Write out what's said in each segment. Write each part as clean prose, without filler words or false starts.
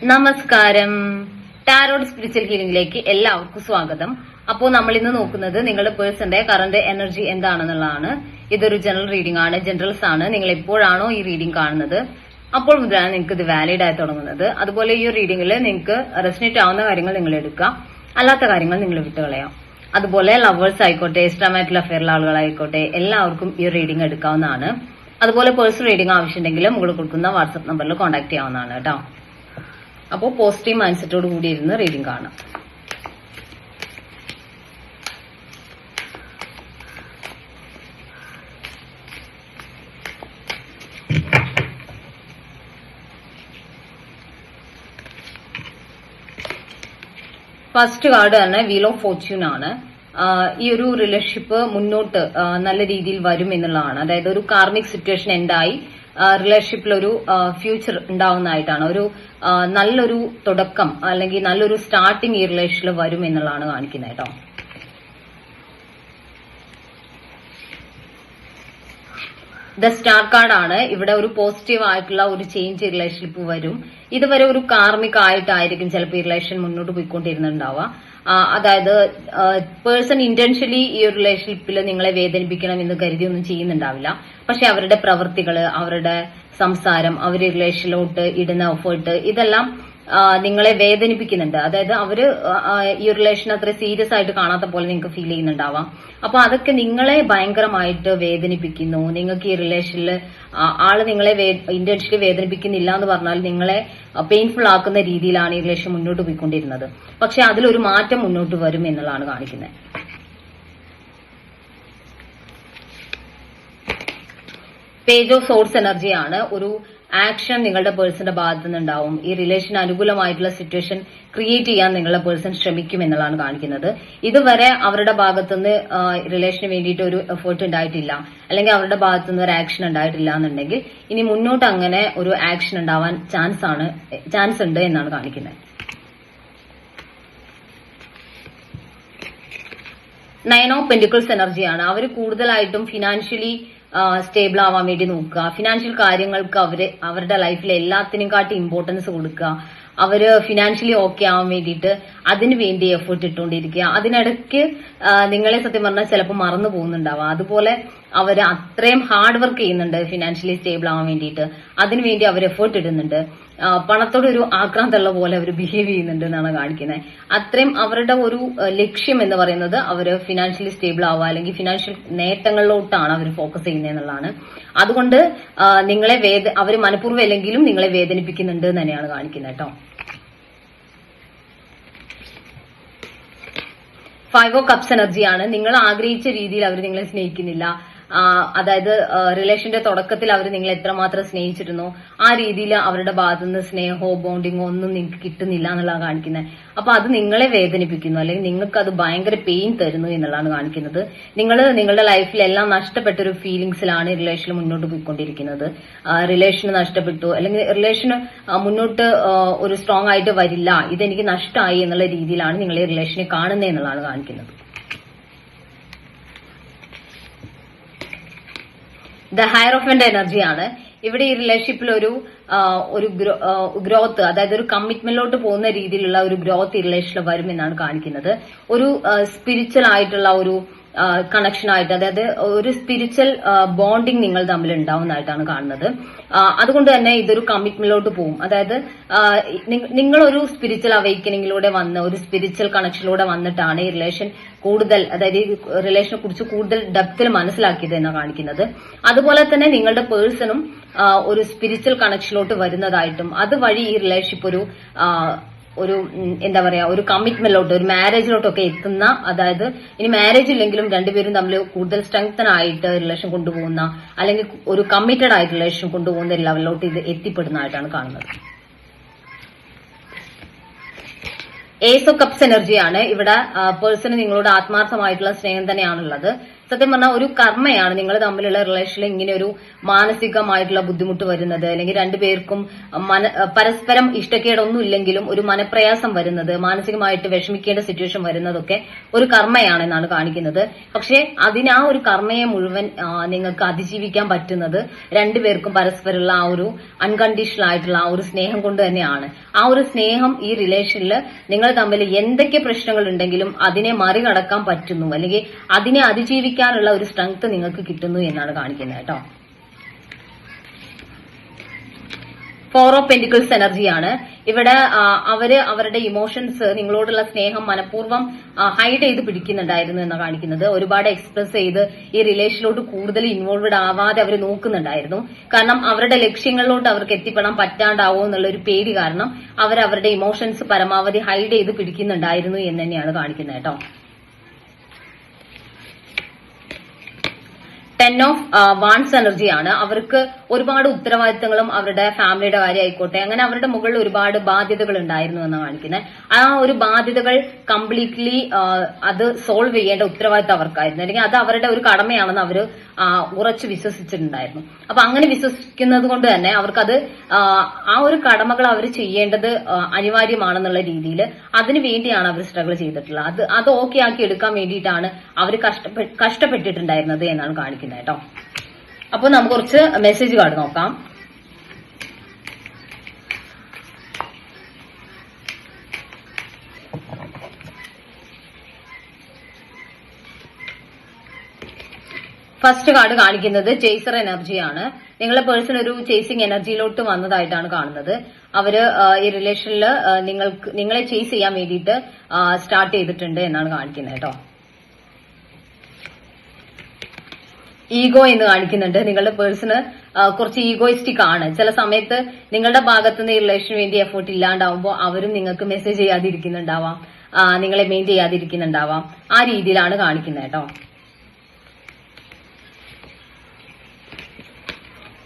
നമസ്കാരം. Tarot spiritual ഹീലിംഗിലേക്ക് എല്ലാവർക്കും സ്വാഗതം. അപ്പോൾ നമ്മൾ ഇന്ന് നോക്കുന്നത് നിങ്ങളുടെ പേഴ്സന്റെ കറന്റ് എനർജി എന്താണെന്നുള്ളതാണ്. ഇതൊരു ജനറൽ റീഡിംഗ് ആണ്, ജനറൽസ് ആണ്. നിങ്ങൾ എപ്പോഴാണോ ഈ റീഡിംഗ് കാണുന്നത് അപ്പോൾ മുതലാണ് നിങ്ങൾക്ക് ഇത് വാലിഡ് ആയി തുടങ്ങുന്നത്. അതുപോലെ ഈ റീഡിംഗിൽ നിങ്ങൾക്ക് റെസനേറ്റ് ആവുന്ന കാര്യങ്ങൾ നിങ്ങൾ എടുക്കാം, അല്ലാത്ത കാര്യങ്ങൾ നിങ്ങൾ വിട്ടുകളയാം. അതുപോലെ ലവേഴ്സ് ആയിക്കോട്ടെ, എക്സ്ട്രാമാരിറ്റൽ അഫെയറിലെ ആളുകളായിക്കോട്ടെ, എല്ലാവർക്കും ഈ റീഡിംഗ് എടുക്കാവുന്നതാണ്. അതുപോലെ പേഴ്സണൽ റീഡിംഗ് ആവശ്യമുണ്ടെങ്കിൽ മുകളിൽ കൊടുക്കുന്ന വാട്സ്ആപ്പ് നമ്പറിൽ കോൺടാക്ട് ചെയ്യാവുന്നതാണ് കേട്ടോ. അപ്പോൾ പോസിറ്റീവ് മൈൻഡ് സെറ്റോട് കൂടി ഇരുന്ന് റീഡിംഗ് കാണാം. ഫസ്റ്റ് കാർഡ് തന്നെ വീൽ ഓഫ് ഫോർച്യൂൺ ആണ്. ഈ ഒരു റിലേഷൻഷിപ്പ് മുന്നോട്ട് നല്ല രീതിയിൽ വരും എന്നുള്ളതാണ്. അതായത് ഒരു കാർമിക് സിറ്റുവേഷൻ എന്തായി റിലേഷൻഷിപ്പിൽ ഒരു ഫ്യൂച്ചർ ഉണ്ടാവുന്നതായിട്ടാണ്. ഒരു നല്ലൊരു തുടക്കം അല്ലെങ്കിൽ നല്ലൊരു സ്റ്റാർട്ടിങ് ഈ റിലേഷനിൽ വരും എന്നുള്ളതാണ് കാണിക്കുന്നത് കേട്ടോ. ദ സ്റ്റാർ കാർഡാണ്. ഇവിടെ ഒരു പോസിറ്റീവ് ആയിട്ടുള്ള ഒരു ചേഞ്ച് റിലേഷൻഷിപ്പ് വരും. ഇതുവരെ ഒരു കാർമിക് ആയിട്ടായിരിക്കും ചിലപ്പോൾ ഈ റിലേഷൻ മുന്നോട്ട് പോയിക്കൊണ്ടിരുന്നുണ്ടാവുക. അതായത് പേഴ്സൺ ഇന്റൻഷ്യലി ഈ ഒരു റിലേഷൻഷിപ്പിൽ നിങ്ങളെ വേദനിപ്പിക്കണം എന്ന് കരുതി ഒന്നും ചെയ്യുന്നുണ്ടാവില്ല. പക്ഷെ അവരുടെ പ്രവൃത്തികള്, അവരുടെ സംസാരം, അവർ റിലേഷനിലോട്ട് ഇടുന്ന എഫേർട്ട്, ഇതെല്ലാം നിങ്ങളെ വേദനിപ്പിക്കുന്നുണ്ട്. അതായത് അവര് ഈ റിലേഷൻ അത്ര സീരിയസ് ആയിട്ട് കാണാത്ത പോലെ നിങ്ങൾക്ക് ഫീൽ ചെയ്യുന്നുണ്ടാവാം. അപ്പൊ അതൊക്കെ നിങ്ങളെ ഭയങ്കരമായിട്ട് വേദനിപ്പിക്കുന്നു. നിങ്ങൾക്ക് ഈ റിലേഷനിൽ ആള് നിങ്ങളെ ഇന്റൻഷ്യലി വേദനിപ്പിക്കുന്നില്ല എന്ന് പറഞ്ഞാൽ നിങ്ങളെ പെയിൻഫുൾ ആക്കുന്ന രീതിയിലാണ് ഈ റിലേഷൻ മുന്നോട്ട് പോയിക്കൊണ്ടിരുന്നത്. പക്ഷെ അതിലൊരു മാറ്റം മുന്നോട്ട് വരും എന്നുള്ളതാണ് കാണിക്കുന്നത്. പേജ് ഓഫ് സോഴ്സ് എനർജിയാണ്. ഒരു ആക്ഷൻ നിങ്ങളുടെ പേഴ്സന്റെ ഭാഗത്തു നിന്നുണ്ടാവും. ഈ റിലേഷൻ അനുകൂലമായിട്ടുള്ള സിറ്റുവേഷൻ ക്രിയേറ്റ് ചെയ്യാൻ നിങ്ങളുടെ പേഴ്സൺ ശ്രമിക്കും എന്നുള്ളതാണ് കാണിക്കുന്നത്. ഇതുവരെ അവരുടെ ഭാഗത്തുനിന്ന് റിലേഷന് വേണ്ടിയിട്ട് ഒരു എഫേർട്ട് ഉണ്ടായിട്ടില്ല, അല്ലെങ്കിൽ അവരുടെ ഭാഗത്തുനിന്ന് ഒരു ആക്ഷൻ ഉണ്ടായിട്ടില്ല എന്നുണ്ടെങ്കിൽ ഇനി മുന്നോട്ട് അങ്ങനെ ഒരു ആക്ഷൻ ഉണ്ടാവാൻ ചാൻസ് ഉണ്ട് എന്നാണ് കാണിക്കുന്നത്. നയൻ ഓഫ് പെന്റിക്കിൾസ് എനർജിയാണ്. അവർ കൂടുതലായിട്ടും ഫിനാൻഷ്യലി സ്റ്റേബിൾ ആവാൻ വേണ്ടി നോക്കുക. ഫിനാൻഷ്യൽ കാര്യങ്ങൾക്ക് അവരുടെ ലൈഫിൽ എല്ലാത്തിനും കാട്ടി ഇമ്പോർട്ടൻസ് കൊടുക്കുക. അവര് ഫിനാൻഷ്യലി ഓക്കെ ആവാൻ വേണ്ടിയിട്ട് അതിനു വേണ്ടി എഫേർട്ട് ഇട്ടുകൊണ്ടിരിക്കുക. അതിനിടയ്ക്ക് നിങ്ങളെ സത്യം പറഞ്ഞാൽ ചിലപ്പോൾ മറന്നു പോകുന്നുണ്ടാവാം. അതുപോലെ അവർ അത്രയും ഹാർഡ് വർക്ക് ചെയ്യുന്നുണ്ട് ഫിനാൻഷ്യലി സ്റ്റേബിൾ ആവാൻ വേണ്ടിയിട്ട്. അതിനുവേണ്ടി അവർ എഫേർട്ട് ഇടുന്നുണ്ട്. പണത്തോട് ഒരു ആക്രാന്തമുള്ള പോലെ അവർ ബിഹേവ് ചെയ്യുന്നുണ്ട് എന്നാണ് കാണിക്കുന്നത്. അത്രയും അവരുടെ ഒരു ലക്ഷ്യം എന്ന് പറയുന്നത് അവർ ഫിനാൻഷ്യലി സ്റ്റേബിൾ ആവുക, അല്ലെങ്കിൽ ഫിനാൻഷ്യൽ നേട്ടങ്ങളിലോട്ടാണ് അവർ ഫോക്കസ് ചെയ്യുന്നത് എന്നുള്ളതാണ്. അതുകൊണ്ട് നിങ്ങളെ അവർ മനഃപൂർവ്വം അല്ലെങ്കിലും നിങ്ങളെ വേദനിപ്പിക്കുന്നുണ്ട് എന്ന് തന്നെയാണ് കാണിക്കുന്നത് കേട്ടോ. 5 ഓഫ് കപ്സ് എനർജിയാണ്. നിങ്ങൾ ആഗ്രഹിച്ച രീതിയിൽ അവർ നിങ്ങളെ സ്നേഹിക്കുന്നില്ല. അതായത് റിലേഷന്റെ തുടക്കത്തിൽ അവർ നിങ്ങൾ എത്രമാത്രം സ്നേഹിച്ചിരുന്നോ ആ രീതിയിൽ അവരുടെ ഭാഗത്തുനിന്ന് സ്നേഹമോ ബോണ്ടിങ്ങോ ഒന്നും നിങ്ങൾക്ക് കിട്ടുന്നില്ല എന്നുള്ളതാണ് കാണിക്കുന്നത്. അപ്പൊ അത് നിങ്ങളെ വേദനിപ്പിക്കുന്നു, അല്ലെങ്കിൽ നിങ്ങൾക്ക് അത് ഭയങ്കര പെയിൻ തരുന്നു എന്നുള്ളതാണ് കാണിക്കുന്നത്. നിങ്ങൾ നിങ്ങളുടെ ലൈഫിൽ എല്ലാം നഷ്ടപ്പെട്ട ഒരു ഫീലിംഗ്സിലാണ് റിലേഷൻ മുന്നോട്ട് പോയിക്കൊണ്ടിരിക്കുന്നത്. റിലേഷൻ നഷ്ടപ്പെട്ടു, അല്ലെങ്കിൽ റിലേഷന് മുന്നോട്ട് ഒരു സ്ട്രോങ് ആയിട്ട് വരില്ല, ഇതെനിക്ക് നഷ്ടമായി എന്നുള്ള രീതിയിലാണ് നിങ്ങൾ ഈ റിലേഷനെ കാണുന്നത് എന്നുള്ളതാണ് കാണിക്കുന്നത്. ദ ഹയറോഫന്റ് എനർജിയാണ്. ഇവിടെ ഈ റിലേഷൻഷിപ്പിൽ ഒരു ഗ്രോത്ത്, അതായത് ഒരു കമ്മിറ്റ്മെന്റിലോട്ട് പോകുന്ന രീതിയിലുള്ള ഒരു ഗ്രോത്ത് ഈ റിലേഷനിൽ വരുമെന്നാണ് കാണിക്കുന്നത്. ഒരു സ്പിരിച്വൽ ആയിട്ടുള്ള ഒരു കണക്ഷനായിട്ട്, അതായത് ഒരു സ്പിരിച്വൽ ബോണ്ടിങ് നിങ്ങൾ തമ്മിൽ ഉണ്ടാവുന്നതായിട്ടാണ് കാണുന്നത്. അതുകൊണ്ട് തന്നെ ഇതൊരു കമ്മിറ്റ്മെന്റിലോട്ട് പോകും. അതായത് നിങ്ങളൊരു സ്പിരിച്വൽ അവൈക്കനിങ്ങിലൂടെ വന്ന് ഒരു സ്പിരിച്വൽ കണക്ഷനിലൂടെ വന്നിട്ടാണ് ഈ റിലേഷൻ കൂടുതൽ, അതായത് ഈ റിലേഷനെ കുറിച്ച് കൂടുതൽ ഡെപ്തിൽ മനസ്സിലാക്കിയത് എന്നാണ് കാണിക്കുന്നത്. അതുപോലെ തന്നെ നിങ്ങളുടെ പേഴ്സണും ഒരു സ്പിരിച്വൽ കണക്ഷനിലോട്ട് വരുന്നതായിട്ടും അതുവഴി ഈ റിലേഷൻഷിപ്പ് ഒരു എന്താ പറയാ, ഒരു കമ്മിറ്റ്മെന്റിലോട്ട്, ഒരു മാരേജിലോട്ടൊക്കെ എത്തുന്ന, അതായത് ഇനി മാരേജ് ഇല്ലെങ്കിലും രണ്ടുപേരും തമ്മിൽ കൂടുതൽ സ്ട്രെങ്തൻ ആയിട്ട് റിലേഷൻ കൊണ്ടുപോകുന്ന, അല്ലെങ്കിൽ ഒരു കമ്മിറ്റഡ് ആയിട്ട് റിലേഷൻ കൊണ്ടുപോകുന്ന ലെവലിലോട്ട് ഇത് എത്തിപ്പെടുന്നതായിട്ടാണ് കാണുന്നത്. ഏസ് ഓഫ് കപ്സ് എനർജിയാണ്. ഇവിടെ പേഴ്സണ് നിങ്ങളോട് ആത്മാർത്ഥമായിട്ടുള്ള സ്നേഹം തന്നെയാണുള്ളത്. സത്യം പറഞ്ഞാൽ ഒരു കർമ്മയാണ് നിങ്ങൾ തമ്മിലുള്ള റിലേഷനിൽ ഇങ്ങനെ ഒരു മാനസികമായിട്ടുള്ള ബുദ്ധിമുട്ട് വരുന്നത്, അല്ലെങ്കിൽ രണ്ടുപേർക്കും പരസ്പരം ഇഷ്ടക്കേടൊന്നും ഇല്ലെങ്കിലും ഒരു മനപ്രയാസം വരുന്നത്, മാനസികമായിട്ട് വിഷമിക്കേണ്ട സിറ്റുവേഷൻ വരുന്നതൊക്കെ ഒരു കർമ്മയാണെന്നാണ് കാണിക്കുന്നത്. പക്ഷെ ആ ഒരു കർമ്മയെ മുഴുവൻ നിങ്ങൾക്ക് അതിജീവിക്കാൻ പറ്റുന്നത് രണ്ടുപേർക്കും പരസ്പരമുള്ള ആ ഒരു അൺകണ്ടീഷണൽ ആയിട്ടുള്ള ആ ഒരു സ്നേഹം കൊണ്ട് തന്നെയാണ്. ആ ഒരു സ്നേഹം ഈ റിലേഷനിൽ നിങ്ങൾ തമ്മിൽ എന്തൊക്കെ പ്രശ്നങ്ങൾ ഉണ്ടെങ്കിലും അതിനെ മറികടക്കാൻ പറ്റുന്നു, അല്ലെങ്കിൽ അതിനെ അതിജീവിക്കാനുള്ള ഒരു സ്ട്രെങ്ത് നിങ്ങൾക്ക് കിട്ടുന്നു എന്നാണ് കാണിക്കുന്നത് കേട്ടോ. 4 ഓഫ് പെന്റിക്കിൾസ് എനർജിയാണ് ഇവിടെ. അവരുടെ ഇമോഷൻസ്, നിങ്ങളോടുള്ള സ്നേഹം മനഃപൂർവ്വം ഹൈഡ് ചെയ്ത് പിടിക്കുന്നുണ്ടായിരുന്നു എന്നാണ് കാണിക്കുന്നത്. ഒരുപാട് എക്സ്പ്രസ് ചെയ്ത് ഈ റിലേഷനിലോട്ട് കൂടുതൽ ഇൻവോൾവഡ് ആവാതെ അവർ നോക്കുന്നുണ്ടായിരുന്നു. കാരണം അവരുടെ ലക്ഷ്യങ്ങളിലോട്ട് അവർക്ക് എത്തിപ്പെടാൻ പറ്റാണ്ടാവോ എന്നുള്ള ഒരു പേടി കാരണം അവരുടെ ഇമോഷൻസ് പരമാവധി ഹൈഡ് ചെയ്ത് പിടിക്കുന്നുണ്ടായിരുന്നു എന്ന് തന്നെയാണ് കാണിക്കുന്നത് കേട്ടോ. 10 ഓഫ് വാൺസ് എനർജിയാണ്. അവർക്ക് ഒരുപാട് ഉത്തരവാദിത്തങ്ങളും അവരുടെ ഫാമിലിയുടെ കാര്യമായിക്കോട്ടെ, അങ്ങനെ അവരുടെ മുകളിൽ ഒരുപാട് ബാധ്യതകൾ ഉണ്ടായിരുന്നു എന്ന് കാണിക്കുന്നത്. ആ ഒരു ബാധ്യതകൾ കംപ്ലീറ്റ്ലി അത് സോൾവ് ചെയ്യേണ്ട ഉത്തരവാദിത്തം അവർക്കായിരുന്നു, അല്ലെങ്കിൽ അത് അവരുടെ ഒരു കടമയാണെന്ന് അവർ ഉറച്ചു വിശ്വസിച്ചിട്ടുണ്ടായിരുന്നു. അപ്പൊ അങ്ങനെ വിശ്വസിക്കുന്നത് കൊണ്ട് തന്നെ അവർക്കത് ആ ഒരു കടമകൾ അവർ ചെയ്യേണ്ടത് അനിവാര്യമാണെന്നുള്ള രീതിയിൽ അതിനു വേണ്ടിയാണ് അവർ സ്ട്രഗിൾ ചെയ്തിട്ടുള്ളത്. അത് ഓക്കെ ആക്കി എടുക്കാൻ വേണ്ടിയിട്ടാണ് അവർ കഷ്ടപ്പെട്ടിട്ടുണ്ടായിരുന്നത് എന്നാണ് കാണിക്കുന്നത് കേട്ടോ. അപ്പൊ നമുക്ക് കുറച്ച് മെസ്സേജ് കാർഡ് നോക്കാം. ഫസ്റ്റ് കാർഡ് കാണിക്കുന്നത് ചേസർ എനർജിയാണ്. നിങ്ങളുടെ പേഴ്സൺ ഒരു ചേസിങ് എനർജിയിലോട്ട് വന്നതായിട്ടാണ് കാണുന്നത്. അവര് ഈ റിലേഷനിൽ നിങ്ങളെ ചേസ് ചെയ്യാൻ വേണ്ടിയിട്ട് സ്റ്റാർട്ട് ചെയ്തിട്ടുണ്ട് എന്നാണ് കാണിക്കുന്നത് കേട്ടോ. ഈഗോ എന്ന് കാണിക്കുന്നുണ്ട്. നിങ്ങളുടെ പേഴ്സണ് കുറച്ച് ഈഗോയിസ്റ്റിക് ആണ്. ചില സമയത്ത് നിങ്ങളുടെ ഭാഗത്തുനിന്ന് ഈ റിലേഷന് വേണ്ടി എഫേർട്ട് ഇല്ലാണ്ടാവുമ്പോൾ അവരും നിങ്ങൾക്ക് മെസ്സേജ് ചെയ്യാതിരിക്കുന്നുണ്ടാവാം, നിങ്ങളെ മെയിൻ ചെയ്യാതിരിക്കുന്നുണ്ടാവാം. ആ രീതിയിലാണ് കാണിക്കുന്നത് കേട്ടോ.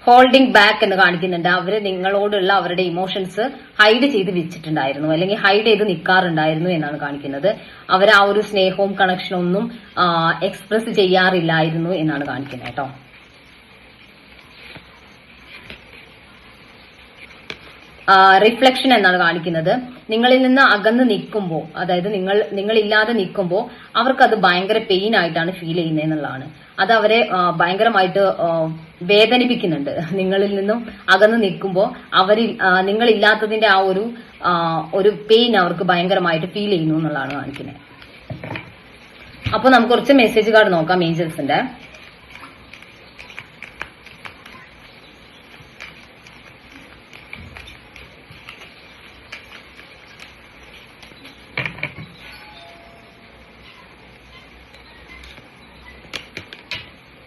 ഹോൾഡിംഗ് ബാക്ക് എന്ന് കാണിക്കുന്നുണ്ട്. അവര് നിങ്ങളോടുള്ള അവരുടെ ഇമോഷൻസ് ഹൈഡ് ചെയ്ത് വെച്ചിട്ടുണ്ടായിരുന്നു, അല്ലെങ്കിൽ ഹൈഡ് ചെയ്ത് നിൽക്കാറുണ്ടായിരുന്നു എന്നാണ് കാണിക്കുന്നത്. അവർ ആ ഒരു സ്നേഹവും കണക്ഷനും ഒന്നും എക്സ്പ്രസ് ചെയ്യാറില്ലായിരുന്നു എന്നാണ് കാണിക്കുന്നത് കേട്ടോ. റിഫ്ലക്ഷൻ എന്നാണ് കാണിക്കുന്നത്. നിങ്ങളിൽ നിന്ന് അകന്ന് നിൽക്കുമ്പോൾ, അതായത് നിങ്ങളില്ലാതെ നിൽക്കുമ്പോൾ അവർക്കത് ഭയങ്കര പെയിൻ ആയിട്ടാണ് ഫീൽ ചെയ്യുന്നത് എന്നുള്ളതാണ്. അത് അവരെ ഭയങ്കരമായിട്ട് വേദനിപ്പിക്കുന്നുണ്ട്. നിങ്ങളിൽ നിന്നും അകന്ന് നിൽക്കുമ്പോൾ നിങ്ങളില്ലാത്തതിന്റെ ആ ഒരു പെയിൻ അവർക്ക് ഭയങ്കരമായിട്ട് ഫീൽ ചെയ്യുന്നു എന്നുള്ളതാണ് കാണിക്കുന്നത്. അപ്പൊ നമുക്ക് കുറച്ച് മെസ്സേജ് കാർഡ് നോക്കാം ഏഞ്ചൽസിന്റെ.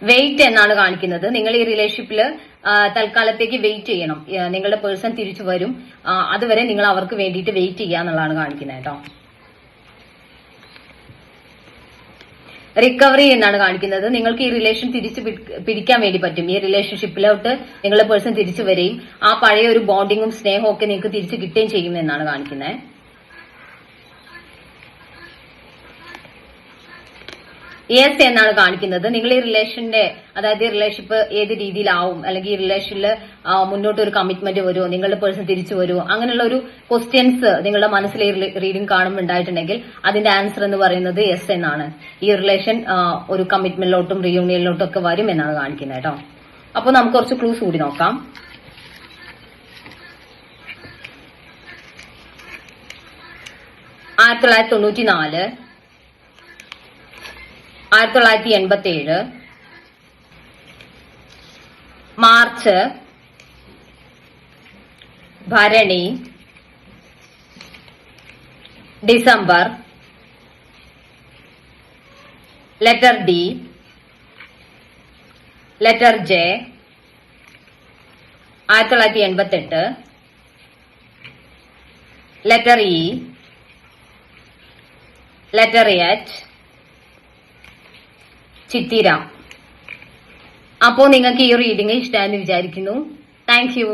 വെയിറ്റ് എന്നാണ് കാണിക്കുന്നത്. നിങ്ങൾ ഈ റിലേഷൻഷിപ്പിൽ തൽക്കാലത്തേക്ക് വെയിറ്റ് ചെയ്യണം. നിങ്ങളുടെ പേഴ്സൺ തിരിച്ചു വരും, അതുവരെ നിങ്ങൾ അവർക്ക് വേണ്ടിയിട്ട് വെയിറ്റ് ചെയ്യാന്നുള്ളതാണ് കാണിക്കുന്നത് കേട്ടോ. റിക്കവറി എന്നാണ് കാണിക്കുന്നത്. നിങ്ങൾക്ക് ഈ റിലേഷൻ തിരിച്ചു പിടിക്കാൻ വേണ്ടി പറ്റും. ഈ റിലേഷൻഷിപ്പിലോട്ട് നിങ്ങളുടെ പേഴ്സൺ തിരിച്ചു വരികയും ആ പഴയ ഒരു ബോണ്ടിങ്ങും സ്നേഹവും ഒക്കെ നിങ്ങൾക്ക് തിരിച്ചു കിട്ടുകയും ചെയ്യും എന്നാണ് കാണിക്കുന്നത്. യെസ് എന്നാണ് കാണിക്കുന്നത്. നിങ്ങൾ ഈ റിലേഷന്റെ, അതായത് ഈ റിലേഷൻഷിപ്പ് ഏത് രീതിയിലാവും, അല്ലെങ്കിൽ ഈ റിലേഷനിൽ മുന്നോട്ട് ഒരു കമ്മിറ്റ്മെന്റ് വരുമോ, നിങ്ങളുടെ പേഴ്സൺ തിരിച്ചു വരുമോ, അങ്ങനെയുള്ള ഒരു ക്വസ്റ്റ്യൻസ് നിങ്ങളുടെ മനസ്സിലെ റീഡിംഗ് കാണുമ്പോൾ ഉണ്ടായിട്ടുണ്ടെങ്കിൽ അതിന്റെ ആൻസർ എന്ന് പറയുന്നത് യെസ് എന്നാണ്. ഈ റിലേഷൻ ഒരു കമ്മിറ്റ്മെന്റിലോട്ടും റീയൂണിയനിലോട്ടും ഒക്കെ വരും എന്നാണ് കാണിക്കുന്നത് കേട്ടോ. അപ്പൊ നമുക്ക് കുറച്ച് ക്ലൂസ് കൂടി നോക്കാം. ആയിരത്തി 1994, 1987 March, Bharani, December, letter D, letter J, 1988, letter E, letter H, Chithira. അപ്പോ നിങ്ങൾക്ക് ഈ റീഡിംഗ് ഇഷ്ടമായെന്ന് വിചാരിക്കുന്നു. Thank U.